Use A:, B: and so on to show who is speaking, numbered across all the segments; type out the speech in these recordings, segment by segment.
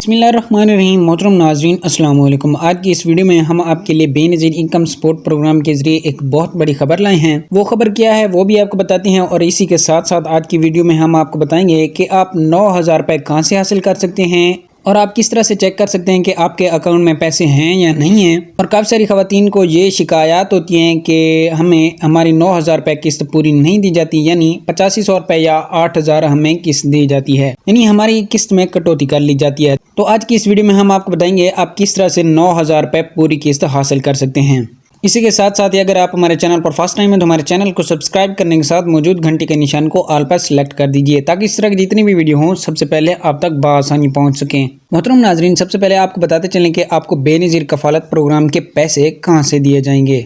A: बिस्मिल्लाहिर्रहमानिर्रहीम। मोहतरम नाज़रीन, अस्सलाम वालेकुम। आज की इस वीडियो में हम आपके लिए बेनज़ीर इनकम सपोर्ट प्रोग्राम के जरिए एक बहुत बड़ी खबर लाए हैं। वो खबर क्या है वो भी आपको बताते हैं, और इसी के साथ साथ आज की वीडियो में हम आपको बताएंगे कि आप 9,000 रुपये कहाँ से हासिल कर सकते हैं और आप किस तरह से चेक कर सकते हैं कि आपके अकाउंट में पैसे हैं या नहीं हैं। और काफ़ी सारी ख़वातीन को ये शिकायत होती हैं कि हमें हमारी 9,000 रुपये किस्त पूरी नहीं दी जाती, यानी 8500 रुपये या 8,000 हमें किस्त दी जाती है, यानी हमारी किस्त में कटौती कर ली जाती है। तो आज की इस वीडियो में हम आपको बताएंगे आप किस तरह से 9,000 रुपये पूरी किस्त हासिल कर सकते हैं। इसी के साथ साथ ही अगर आप हमारे चैनल पर फर्स्ट टाइम है तो हमारे चैनल को सब्सक्राइब करने के साथ मौजूद घंटी के निशान को ऑल पर सेलेक्ट कर दीजिए, ताकि इस तरह की जितनी भी वीडियो हों सबसे पहले आप तक बआसानी पहुंच सकें। मोहतरम नाजरीन, सबसे पहले आपको बताते चलें कि आपको बेनज़ीर कफालत प्रोग्राम के पैसे कहां से दिए जाएंगे।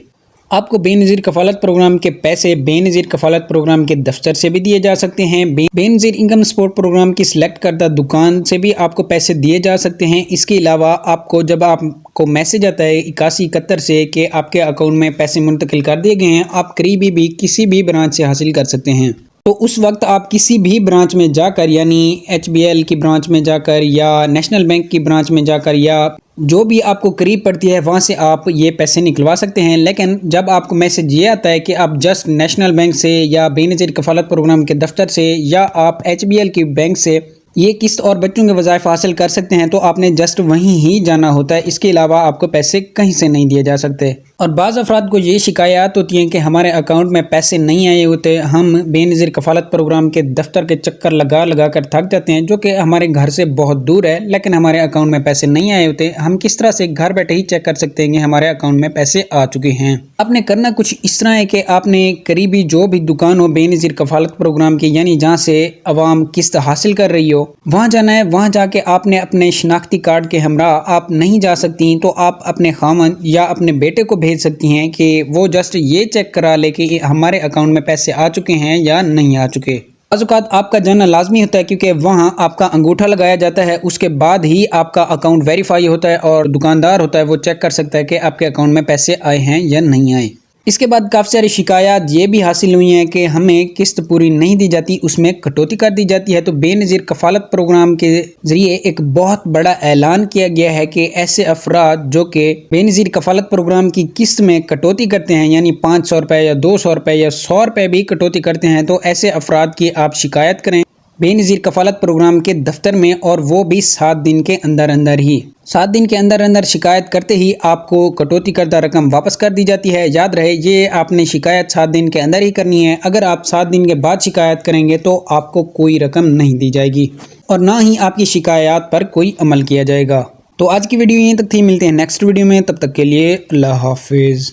A: आपको बेनज़ीर कफालत प्रोग्राम के पैसे बेनज़ीर कफालत प्रोग्राम के दफ्तर से भी दिए जा सकते हैं। बेनज़ीर इनकम सपोर्ट प्रोग्राम की सिलेक्ट करदा दुकान से भी आपको पैसे दिए जा सकते हैं। इसके अलावा आपको जब आपको मैसेज आता है 8171 से कि आपके अकाउंट में पैसे मुंतकिल कर दिए गए हैं, आप करीबी भी किसी भी ब्रांच से हासिल कर सकते हैं। तो उस वक्त आप किसी भी ब्रांच में जाकर, यानी HBL की ब्रांच में जाकर या नेशनल बैंक की ब्रांच में जाकर या जो भी आपको करीब पड़ती है वहाँ से आप ये पैसे निकलवा सकते हैं। लेकिन जब आपको मैसेज ये आता है कि आप जस्ट नेशनल बैंक से या बेनज़ीर कफालत प्रोग्राम के दफ्तर से या आप HBL की बैंक से ये किस्त और बच्चों के वज़ाइफ हासिल कर सकते हैं, तो आपने जस्ट वहीं ही जाना होता है। इसके अलावा आपको पैसे कहीं से नहीं दिए जा सकते। और बाज़ अफराद को ये शिकायत होती हैं कि हमारे अकाउंट में पैसे नहीं आए होते, हम बेनज़ीर कफालत प्रोग्राम के दफ्तर के चक्कर लगा लगा कर थक जाते हैं, जो कि हमारे घर से बहुत दूर है, लेकिन हमारे अकाउंट में पैसे नहीं आए होते। हम किस तरह से घर बैठे ही चेक कर सकते हैं कि हमारे अकाउंट में पैसे आ चुके हैं। आपने करना कुछ इस तरह है कि आपने करीबी जो भी दुकान हो बेनज़ीर कफालत प्रोग्राम की, यानी जहाँ से अवाम किस्त हासिल कर रही हो, वहाँ जाना है। वहाँ जाके आपने अपने शनाख्ती कार्ड के हमरा आप नहीं जा सकती, तो आप अपने खामन या अपने बेटे को भेज सकती हैं कि वो जस्ट ये चेक करा ले कि हमारे अकाउंट में पैसे आ चुके हैं या नहीं आ चुके। बाज़ औक़ात आपका जाना लाजमी होता है, क्योंकि वहाँ आपका अंगूठा लगाया जाता है, उसके बाद ही आपका अकाउंट वेरीफाई होता है और दुकानदार होता है वो चेक कर सकता है कि आपके अकाउंट में पैसे आए हैं या नहीं आए। इसके बाद काफ़ी सारी शिकायत ये भी हासिल हुई हैं कि हमें किस्त पूरी नहीं दी जाती, उसमें कटौती कर दी जाती है। तो बेनज़ीर कफालत प्रोग्राम के जरिए एक बहुत बड़ा ऐलान किया गया है कि ऐसे अफराद जो कि बेनज़ीर कफालत प्रोग्राम की किस्त में कटौती करते हैं, यानी 500 रुपये या 200 रुपये या 100 रुपये भी कटौती करते हैं, तो ऐसे अफराद की आप शिकायत करें बेनज़ीर कफालत प्रोग्राम के दफ्तर में, और वो भी 7 दिन के अंदर अंदर ही। 7 दिन के अंदर अंदर शिकायत करते ही आपको कटौती करदा रकम वापस कर दी जाती है। याद रहे, ये आपने शिकायत 7 दिन के अंदर ही करनी है। अगर आप 7 दिन के बाद शिकायत करेंगे तो आपको कोई रकम नहीं दी जाएगी और ना ही आपकी शिकायत पर कोई अमल किया जाएगा। तो आज की वीडियो यहीं तक थी, मिलते हैं नेक्स्ट वीडियो में, तब तक के लिए अल्लाह हाफिज़।